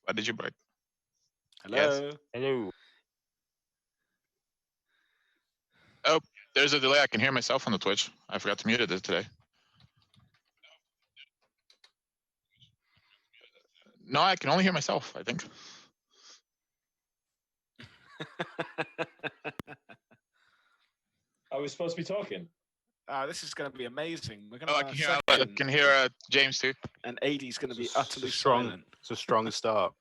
Why did you break? Hello. Yes. Hello. Oh, there's a delay. I can hear myself on the Twitch. I forgot to mute it today. No, I can only hear myself, I think. Are we supposed to be talking? This is going to be amazing. We're going to. I can hear James too. And AD's going to be utterly strong. silent. It's a strong start.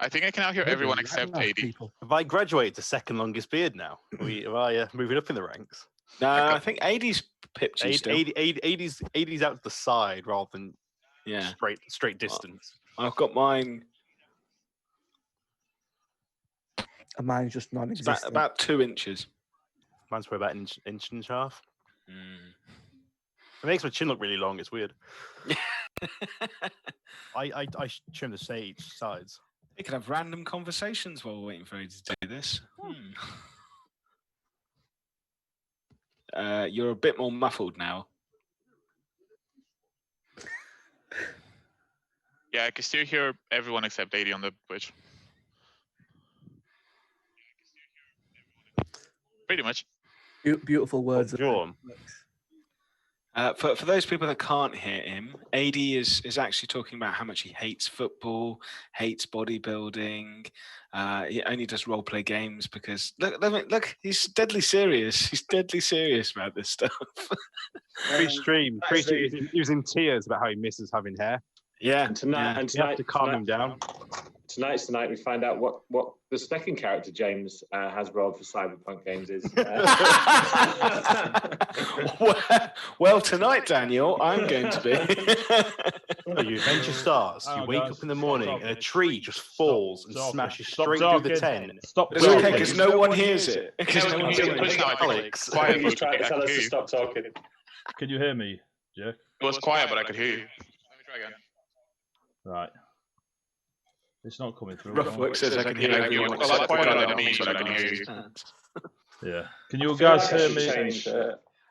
I think I can now hear everyone except AD. People. Have I graduated to second longest beard now? Have I moving up in the ranks? No, I think AD's pipped you still. AD's out to the side rather than straight distance. I've got mine. And mine's just non-existent. About 2 inches. Mine's probably about an inch and a half. It makes my chin look really long. It's weird. I trim the sides. We could have random conversations while we're waiting for you to do this. You're a bit more muffled now. Yeah, I can still hear everyone except AD on the Twitch. Pretty much. Beautiful words. For those people that can't hear him, AD is actually talking about how much he hates football, hates bodybuilding. He only does role play games because look, he's deadly serious. He's deadly serious about this stuff. Pre-stream, he was in tears about how he misses having hair. Yeah, and tonight, you have to calm him down. Tonight's the night we find out what the second character James has rolled for Cyberpunk games is. Well, tonight, Daniel, I'm going to be. Your adventure starts. You wake up in the morning and a tree just falls and smashes straight through the tent. Stop. It's okay because no one hears it. Alex, He's trying to tell us to stop talking. Can you hear me, Jeff? It was quiet, but I could hear you. Let me try again. Right. It's not coming through. Ruffworx says I can hear everyone. A lot quieter than me, but I can hear you. Yeah. Can you guys hear me?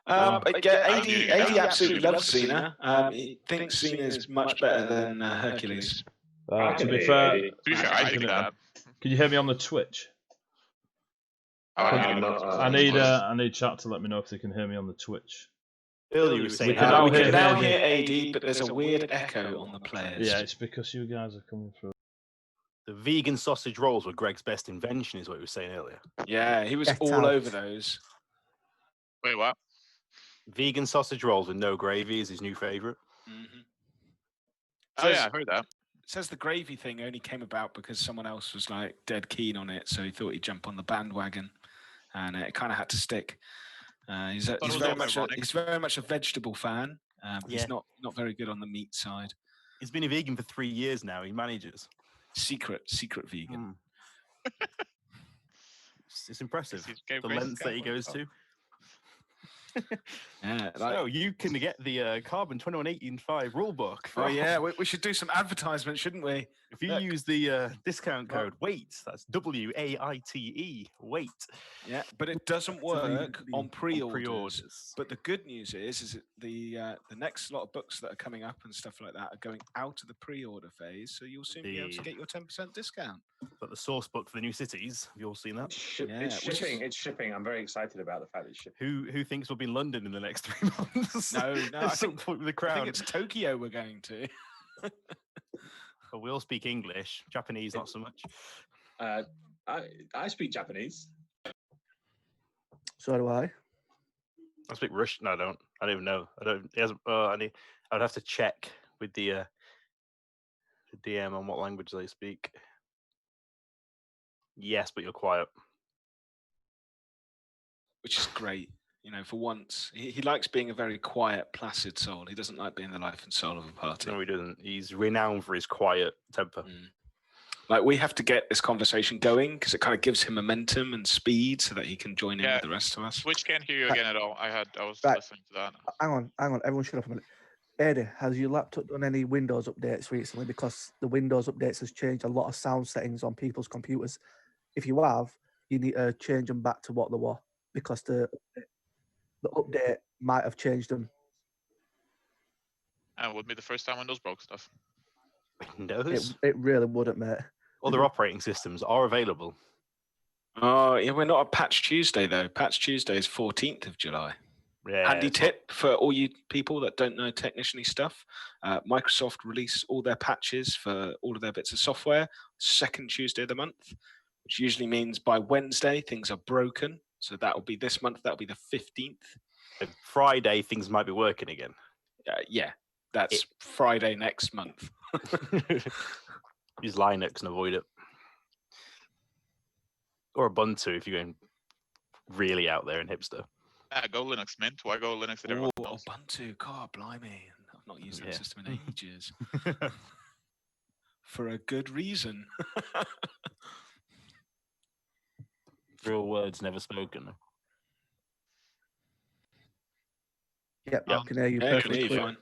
AD absolutely loves Xena. He thinks Xena is much better than Hercules. To be fair, I think that. Can you hear me on the Twitch? I need chat to let me know if they can hear me on the Twitch. Earlier you were saying we can now hear AD, but there's a weird echo on the players. Yeah, it's because you guys are coming through. The vegan sausage rolls were Greg's best invention, is what he was saying earlier. Yeah, he was all over those. Wait, what? Vegan sausage rolls with no gravy is his new favourite. Oh yeah, I heard that. It says the gravy thing only came about because someone else was like dead keen on it, so he thought he'd jump on the bandwagon, and it kind of had to stick. He's very much a vegetable fan. He's not very good on the meat side. He's been a vegan for 3 years now. He manages. Secret vegan. It's impressive. The lengths that he goes to. Yeah, so you can get the Carbon 2118.5 rulebook. Oh yeah, we should do some advertisement, shouldn't we? If you use the discount code WAIT, that's WAITE, WAIT. Yeah, but it doesn't work on pre-orders. But the good news is that the next lot of books that are coming up and stuff like that are going out of the pre-order phase, so you'll soon be able to get your 10% discount. But the source book for the new cities, have you all seen that? It's shipping. It's shipping. I'm very excited about the fact that it's shipping. Who thinks we'll be in London in the next 3 months? No. At some point with the crowd. I think it's Tokyo we're going to. But we all speak English. Japanese, not so much. I speak Japanese. So do I. I speak Russian. No, I don't. I don't even know. I don't. It hasn't, I would have to check with the DM on what language they speak. Yes, but you're quiet. Which is great. You know, for once, he likes being a very quiet, placid soul. He doesn't like being the life and soul of a party. No, he doesn't. He's renowned for his quiet temper. Like, we have to get this conversation going because it kind of gives him momentum and speed so that he can join in with the rest of us. Which can't hear you again at all. I was listening to that. Hang on. Everyone shut up a minute. Eddie, has your laptop done any Windows updates recently? Because the Windows updates has changed a lot of sound settings on people's computers. If you have, you need to change them back to what they were because the update might have changed them. And it would be the first time Windows broke stuff. Windows. It really wouldn't, mate. Other operating systems are available. Oh, yeah, we're not on Patch Tuesday, though. Patch Tuesday is 14th of July. Yeah, Handy it's not- tip for all you people that don't know technician stuff. Microsoft release all their patches for all of their bits of software second Tuesday of the month, which usually means by Wednesday things are broken. So that will be this month. That will be the 15th. Friday, things might be working again. Yeah, that's Friday next month. Use Linux and avoid it. Or Ubuntu if you're going really out there in hipster. Go Linux, Mint. Why go Linux that everyone knows? Ubuntu, God, blimey. I've not used that Yeah. system in ages. For a good reason. Real words never spoken. Yep, I can hear you Yeah, I can perfectly hear you clear. fine.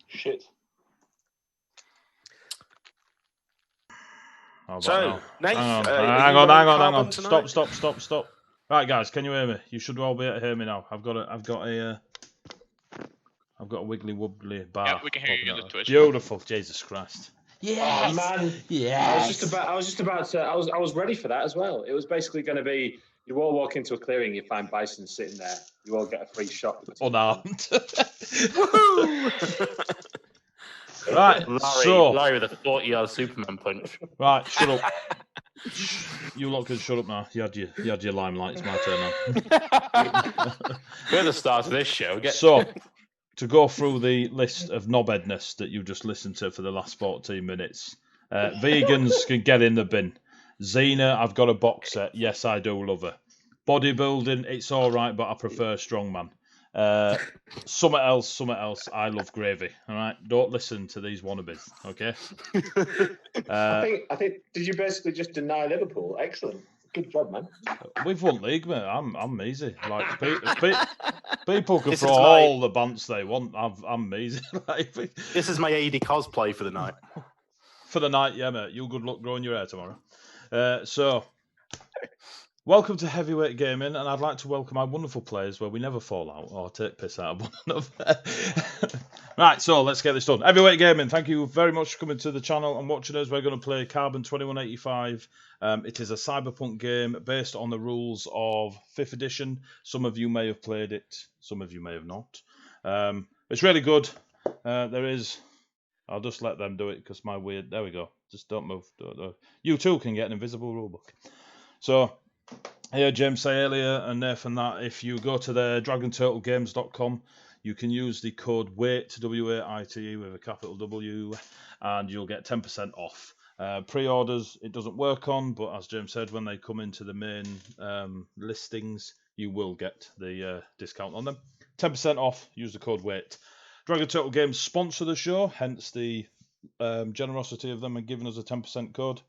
Shit. How about So, now? Nath, hang are you on. running Carbon tonight? Stop. Right, guys, can you hear me? You should all be able to hear me now. I've got a wiggly wobbly bar. Yeah, we can hear you popping on the out. Twitch. Beautiful, Jesus Christ. Yes. Oh man. Yes. I was just about to. I was ready for that as well. It was basically going to be you all walk into a clearing, you find bison sitting there, you all get a free shot. Unarmed. Woohoo! Right, Larry with a 40-yard Superman punch. Right, shut up. You lot can shut up now. You had your limelight. It's my turn now. We're the start of this show. So, to go through the list of knobheadness that you just listened to for the last 14 minutes, vegans can get in the bin. Xena, I've got a box set. Yes, I do love her. Bodybuilding, it's all right, but I prefer strongman. Something else. I love gravy. All right, don't listen to these wannabes. Okay. I think. Did you basically just deny Liverpool? Excellent. Good job, man. We've won league, mate. I'm easy. Like people can This throw is my- all the bants they want. I'm easy. Like, This is my AD cosplay for the night. for the night, yeah, mate. You good luck growing your hair tomorrow. So, welcome to Heavyweight Gaming, and I'd like to welcome our wonderful players where we never fall out or take piss out of one another. Right, so let's get this done. Heavyweight Gaming, thank you very much for coming to the channel and watching us. We're going to play Carbon 2185. It is a cyberpunk game based on the rules of 5th edition. Some of you may have played it, some of you may have not. It's really good. There is... I'll just let them do it because my weird... There we go. Just don't move. You too can get an invisible rulebook. So... I heard James say earlier, and Nathan, that if you go to the dragonturtlegames.com, you can use the code WAITE, W-A-I-T-E, with a capital W, and you'll get 10% off. Pre-orders, it doesn't work on, but as James said, when they come into the main listings, you will get the discount on them. 10% off, use the code WAITE. Dragon Turtle Games sponsor the show, hence the generosity of them and giving us a 10% code.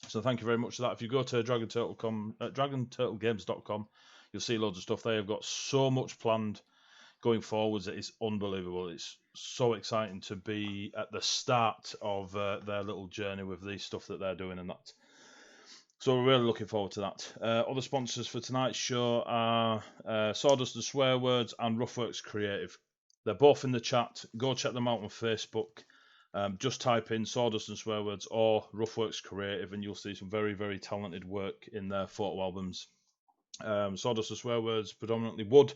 So thank you very much for that. If you go to dragonturtlegames.com, you'll see loads of stuff. They have got so much planned going forwards. It is unbelievable. It's so exciting to be at the start of their little journey with the stuff that they're doing and that. So we're really looking forward to that. Other sponsors for tonight's show are Sawdust and Swear Words and Ruffworx Creative. They're both in the chat. Go check them out on Facebook. Just type in Sawdust and Swear Words or Ruffworx Creative and you'll see some very, very talented work in their photo albums. Sawdust and Swear Words, predominantly wood,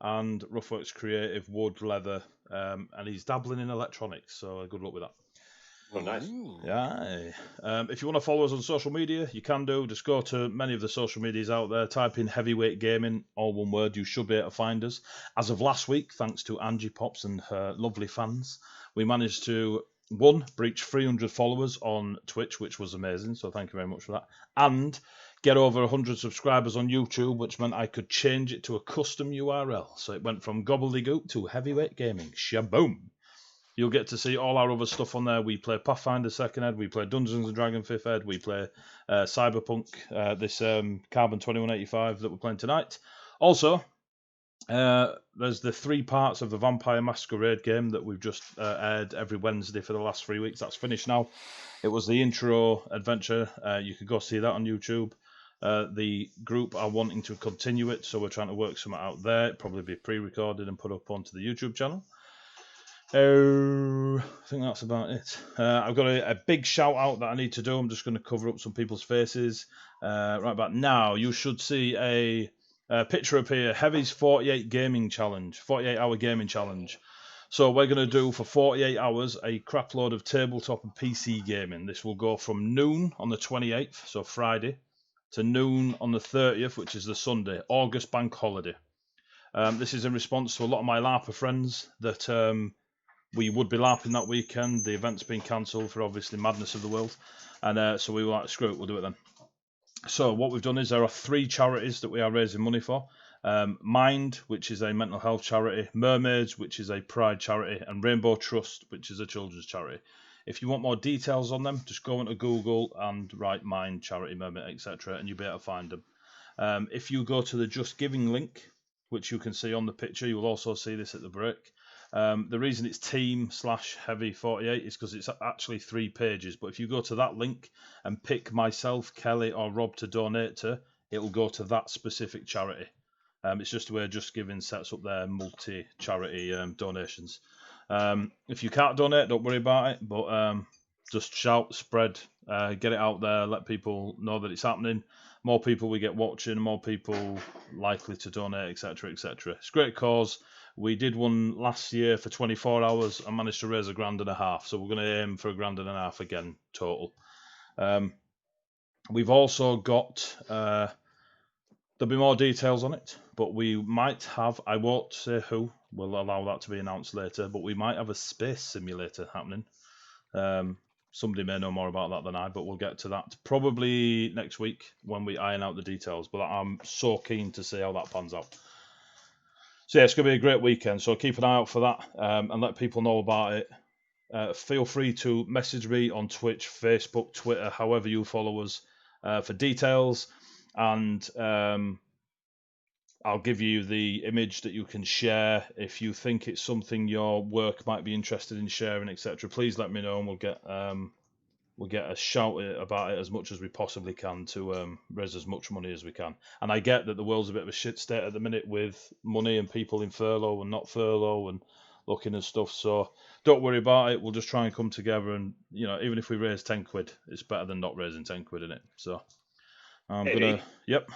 and Ruffworx Creative, wood, leather, and he's dabbling in electronics, so good luck with that. Oh, nice. Yeah. If you want to follow us on social media, you can do. Just go to many of the social medias out there, type in Heavyweight Gaming, all one word, you should be able to find us. As of last week, thanks to Angie Pops and her lovely fans, we managed to breach 300 followers on Twitch, which was amazing, so thank you very much for that, and get over 100 subscribers on YouTube, which meant I could change it to a custom URL, so it went from Gobbledygook to Heavyweight Gaming. Shaboom! You'll get to see all our other stuff on there. We play Pathfinder 2nd Ed, we play Dungeons & Dragons 5th Ed, we play Cyberpunk, this Carbon 2185 that we're playing tonight. Also, there's the 3 parts of the Vampire Masquerade game that we've just aired every Wednesday for the last 3 weeks. That's finished now. It was the intro adventure. You can go see that on YouTube. The group are wanting to continue it, so we're trying to work something out there. It'll probably be pre-recorded and put up onto the YouTube channel. I think that's about it. I've got a big shout out that I need to do. I'm just going to cover up some people's faces. Right about now, you should see a picture up here. Heavy's 48 gaming challenge, 48-hour gaming challenge. So we're going to do for 48 hours a crap load of tabletop and PC gaming. This will go from noon on the 28th, so Friday, to noon on the 30th, which is the Sunday, August bank holiday. This is in response to a lot of my LARPer friends that we would be LARPing that weekend. The event's been cancelled for obviously madness of the world. And so we were like, screw it, we'll do it then. So what we've done is there are 3 charities that we are raising money for. Mind, which is a mental health charity, Mermaids, which is a pride charity, and Rainbow Trust, which is a children's charity. If you want more details on them, just go into Google and write Mind, charity, Mermaid, etc., and you'll be able to find them. If you go to the Just Giving link, which you can see on the picture, you will also see this at the break. The reason it's team/heavy48 is because it's actually 3 pages, but if you go to that link and pick myself, Kelly, or Rob to donate to, it'll go to that specific charity. It's just where Just Giving sets up their multi-charity donations. If you can't donate, don't worry about it, but just shout, spread, get it out there, let people know that it's happening. More people we get watching, more people likely to donate, etc., etc. It's a great cause. We did one last year for 24 hours and managed to raise $1,500, so we're going to aim for $1,500 again total. We've also got... there'll be more details on it, but we might have, I won't say who, we'll allow that to be announced later, but we might have a space simulator happening. Somebody may know more about that than I, but we'll get to that probably next week when we iron out the details, but I'm so keen to see how that pans out. So yeah, it's going to be a great weekend, so keep an eye out for that and let people know about it. Feel free to message me on Twitch, Facebook, Twitter, however you follow us for details. And I'll give you the image that you can share. If you think it's something your work might be interested in sharing, etc., please let me know, and we'll get a shout about it as much as we possibly can to raise as much money as we can. And I get that the world's a bit of a shit state at the minute with money and people in furlough and not furlough and looking and stuff. So don't worry about it. We'll just try and come together, and even if we raise 10 quid, it's better than not raising 10 quid, isn't it? So. I'm gonna. Yep.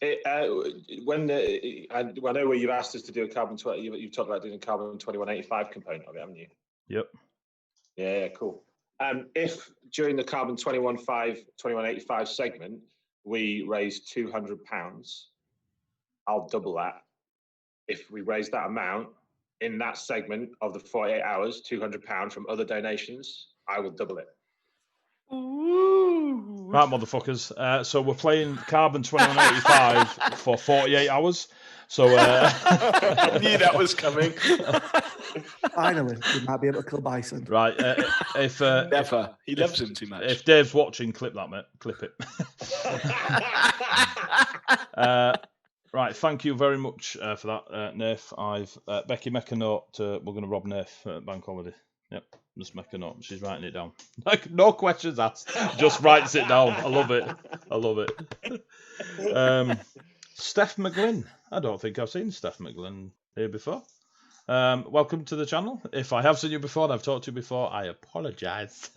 I know where you've asked us to do a carbon 20. You've talked about doing a carbon 2185 component of it, haven't you? Yep. Yeah, cool. If during the carbon 2185 segment we raise £200, I'll double that. If we raise that amount in that segment of the 48 hours, £200 from other donations, I will double it. Ooh. Right, motherfuckers. So we're playing Carbon 2185 for 48 hours. So I knew that was coming. Finally, we might be able to kill bison. Right. Never. He loves him too much. If Dave's watching, clip that, mate. Clip it. Right. Thank you very much for that, Nath. Becky, make a note. We're going to rob Nath at Bank Holiday. Yep. Just make a note. She's writing it down. Like, no questions asked. Just writes it down. I love it. I love it. Steph McGlynn. I don't think I've seen Steph McGlynn here before. Welcome to the channel. If I have seen you before and I've talked to you before, I apologise.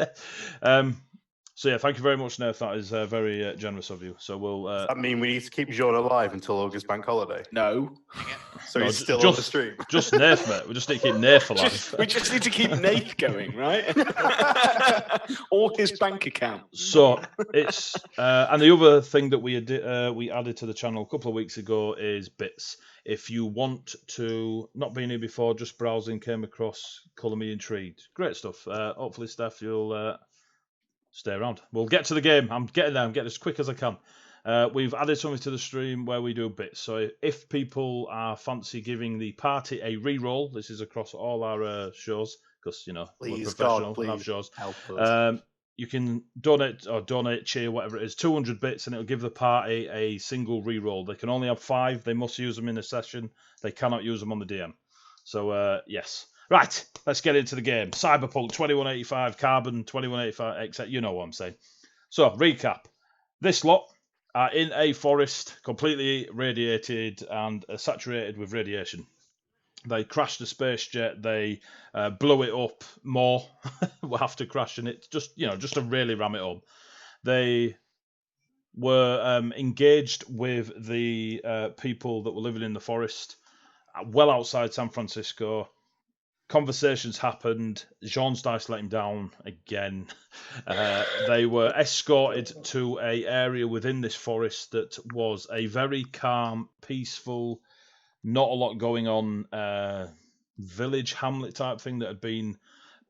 So yeah, thank you very much, Nath. That is very generous of you. So we'll. I mean, we need to keep John alive until August bank holiday. No. So he's still on the stream. Just Nath, mate. We just need to keep Nath alive. We just need to keep Nath going, right? Or his bank account. So it's and the other thing that we added to the channel a couple of weeks ago is bits. If you want to, not been here before, just browsing, came across Colour Me Intrigued. Great stuff. Hopefully, Steph, you'll stay around. We'll get to the game. I'm getting there. I'm getting as quick as I can. We've added something to the stream where we do bits. So if people are fancy giving the party a re-roll, this is across all our shows, because, we're professional, we have shows. Help us. You can donate, cheer, whatever it is, 200 bits, and it'll give the party a single re-roll. They can only have 5. They must use them in a session. They cannot use them on the DM. So, yes. Right, let's get into the game. Cyberpunk 2185, Carbon 2185, etc. You know what I'm saying. So, recap. This lot are in a forest, completely radiated and saturated with radiation. They crashed the space jet. They blew it up more after crashing it. Just to really ram it up. They were engaged with the people that were living in the forest, well outside San Francisco. Conversations happened. Jean's dice let him down again. They were escorted to an area within this forest that was a very calm, peaceful, not a lot going on village hamlet type thing that had been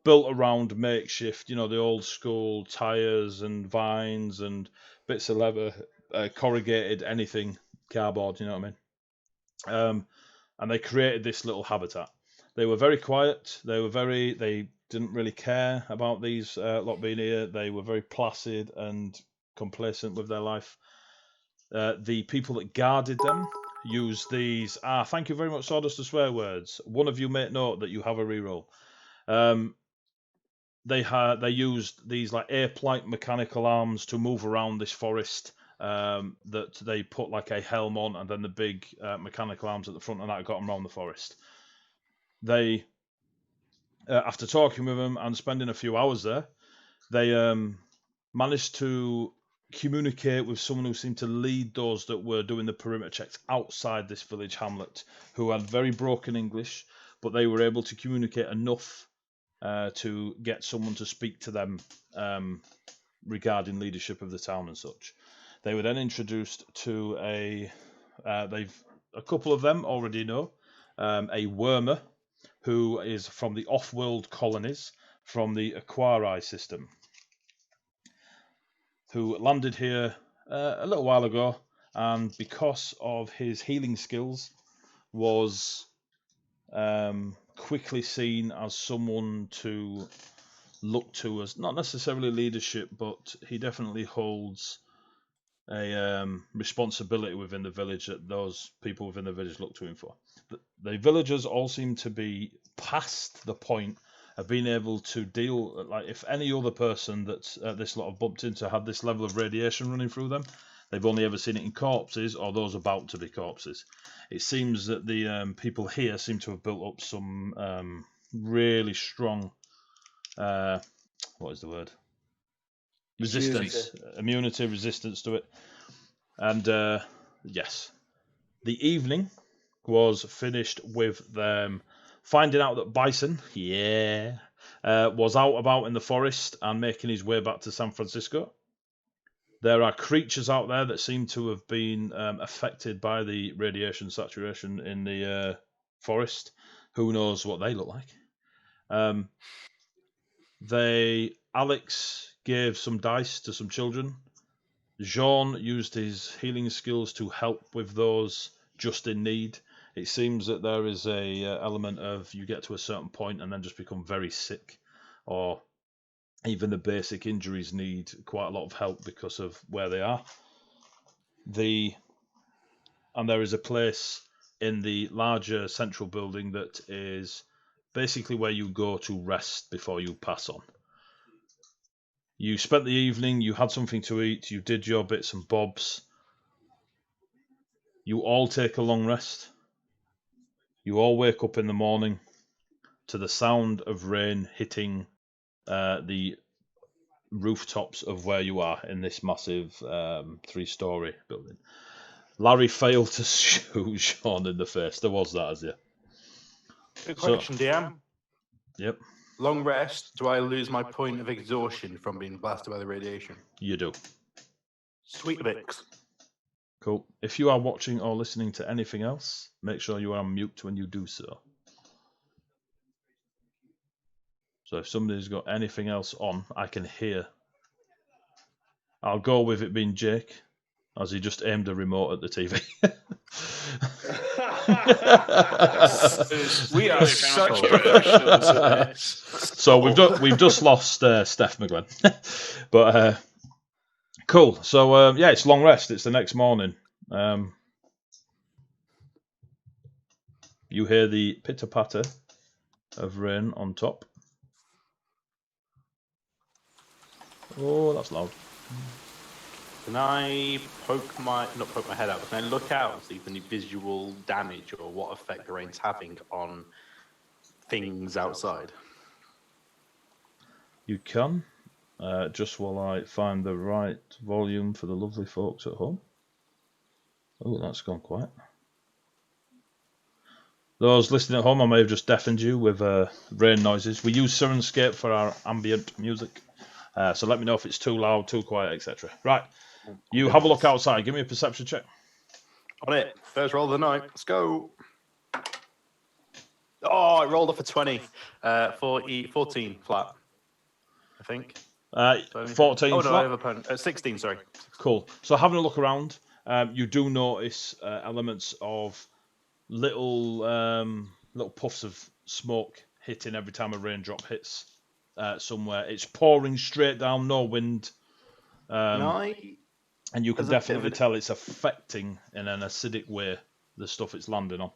built around makeshift, the old school tires and vines and bits of leather, corrugated, anything, cardboard, you know what I mean? And they created this little habitat. They were very quiet. They didn't really care about these lot being here. They were very placid and complacent with their life. The people that guarded them used these. Thank you very much, Sawdust, to swear words. One of you make note that you have a reroll. They used these like ape-like mechanical arms to move around this forest. That they put like a helm on, and then the big mechanical arms at the front, and that got them around the forest. They, after talking with them and spending a few hours there, they managed to communicate with someone who seemed to lead those that were doing the perimeter checks outside this village hamlet, who had very broken English, but they were able to communicate enough to get someone to speak to them regarding leadership of the town and such. They were then introduced to a couple of them already know, a wormer who is from the off-world colonies from the Aquarii system, who landed here a little while ago, and because of his healing skills was quickly seen as someone to look to as not necessarily leadership, but he definitely holds a responsibility within the village that those people within the village look to him for. The villagers all seem to be past the point of being able to deal, like if any other person that's this lot have bumped into had this level of radiation running through them, they've only ever seen it in corpses or those about to be corpses. It seems that the people here seem to have built up some really strong, what is the word? Resistance, immunity, resistance to it. And yes, the evening was finished with them finding out that Bison, was out about in the forest and making his way back to San Francisco. There are creatures out there that seem to have been affected by the radiation saturation in the forest. Who knows what they look like? Alex gave some dice to some children. Jean used his healing skills to help with those just in need. It seems that there is a element of you get to a certain point and then just become very sick, or even the basic injuries need quite a lot of help because of where they are. And there is a place in the larger central building that is basically where you go to rest before you pass on. You spent the evening, you had something to eat, you did your bits and bobs. You all take a long rest. You all wake up in the morning to the sound of rain hitting the rooftops of where you are in this massive 3-story building. Larry failed to shoot Sean in the face. There was that, as you. Good question, DM. Yep. Long rest, do I lose my point of exhaustion from being blasted by the radiation? You do. Sweet Bix. Cool. If you are watching or listening to anything else, make sure you are on mute when you do so. So if somebody's got anything else on, I can hear. I'll go with it being Jake, as he just aimed a remote at the TV. We are such professionals at this. So we've just lost Steph McGlenn. But cool. So yeah, it's long rest. It's the next morning. You hear the pitter patter of rain on top. Oh, that's loud. Can I not poke my head out, but can I look out and see if any visual damage or what effect the rain's having on things outside? You can. Just while I find the right volume for the lovely folks at home. Oh, that's gone quiet. Those listening at home, I may have just deafened you with rain noises. We use Sirenscape for our ambient music. So let me know if it's too loud, too quiet, etc. Right. You have a look outside. Give me a perception check. On it. First roll of the night. Let's go. Oh, it rolled off a 20. 14 flat, I think. 14 Oh, no, flat. I have opponent. 16, sorry. Cool. So having a look around, you do notice elements of little puffs of smoke hitting every time a raindrop hits somewhere. It's pouring straight down, no wind. And you can definitely tell it's affecting in an acidic way the stuff it's landing on.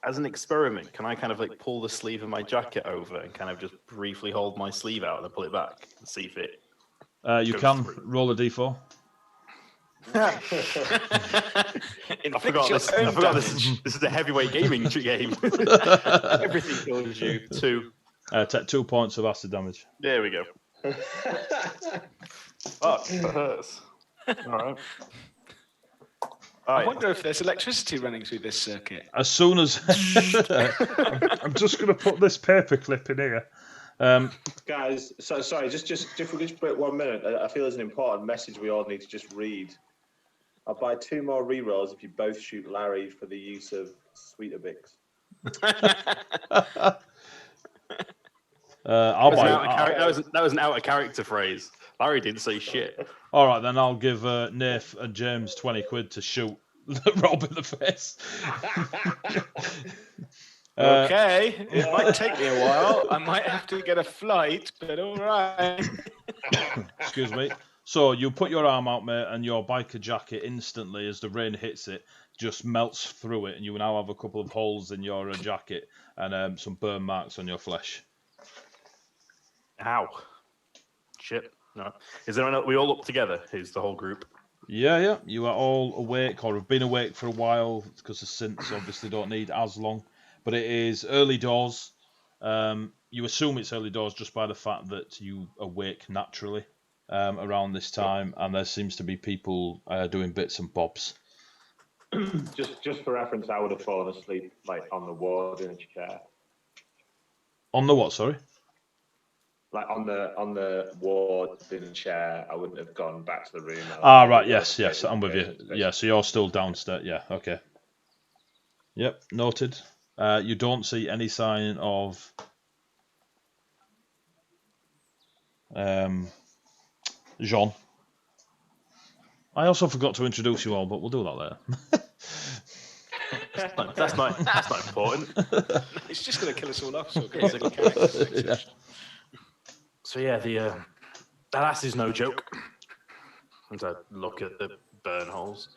As an experiment, can I kind of like pull the sleeve of my jacket over and kind of just briefly hold my sleeve out and then pull it back and see if it you can through. Roll a d4. I forgot this is a heavyweight gaming game. Everything kills you. 2. Take 2 points of acid damage. There we go. Fuck, that hurts. All right. I wonder if there's electricity running through this circuit. As soon as I'm just going to put this paper clip in here. Guys, so sorry, just if we just break 1 minute, I feel there's an important message we all need to just read. I'll buy 2 more rerolls if you both shoot Larry for the use of Sweetabix. That was an out of character phrase. Larry didn't say shit. All right, then I'll give Nath and James 20 quid to shoot Rob in the face. Okay, it might take me a while. I might have to get a flight, but all right. Excuse me. So you put your arm out, mate, and your biker jacket instantly, as the rain hits it, just melts through it, and you now have a couple of holes in your jacket and some burn marks on your flesh. Ow. Shit. No. Is there we all up together? Is the whole group? Yeah. You are all awake, or have been awake for a while, because the synths obviously don't need as long. But it is early doors. You assume it's early doors just by the fact that you awake naturally around this time, and there seems to be people doing bits and bobs. Just for reference, I would have fallen asleep like on the ward in a chair. On the what? Sorry. Like on the ward in a chair, I wouldn't have gone back to the room. Right. Yes. I'm with you. Yeah. So you're still downstairs. Yeah. Okay. Yep. Noted. You don't see any sign of Jean. I also forgot to introduce you all, but we'll do that later. That's not important. It's just going to kill us all off. So Yeah. So yeah, that ass is no joke. As I look at the burn holes,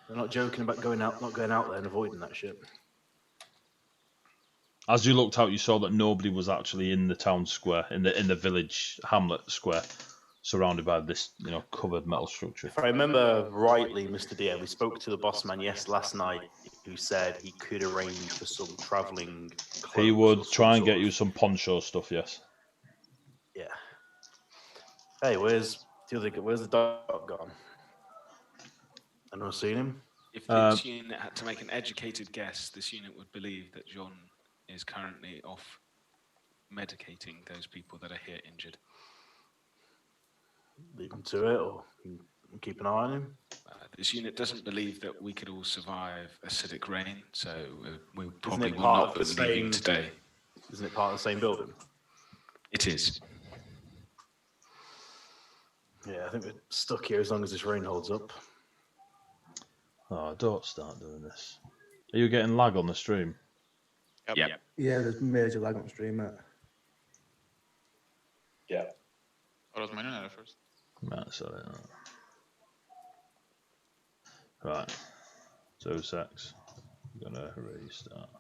they're not joking about not going out there and avoiding that shit. As you looked out, you saw that nobody was actually in the town square, in the village hamlet square, surrounded by this, covered metal structure. If I remember rightly, Mr. DM, we spoke to the boss man last night, who said he could arrange for some travelling. He would try and get you some poncho stuff, yes. Yeah. Hey, where's the dog gone? I've not seen him. If this unit had to make an educated guess, this unit would believe that John is currently off medicating those people that are here injured. Leave him to it, or keep an eye on him? This unit doesn't believe that we could all survive acidic rain, so we probably will not be leaving today. Isn't it part of the same building? It is. Yeah, I think we're stuck here as long as this rain holds up. Oh, don't start doing this. Are you getting lag on the stream? Yep. Yeah, there's major lag on the stream, mate. Yeah. What was my internet at first? Sorry. Right. 2 secs. I'm gonna restart.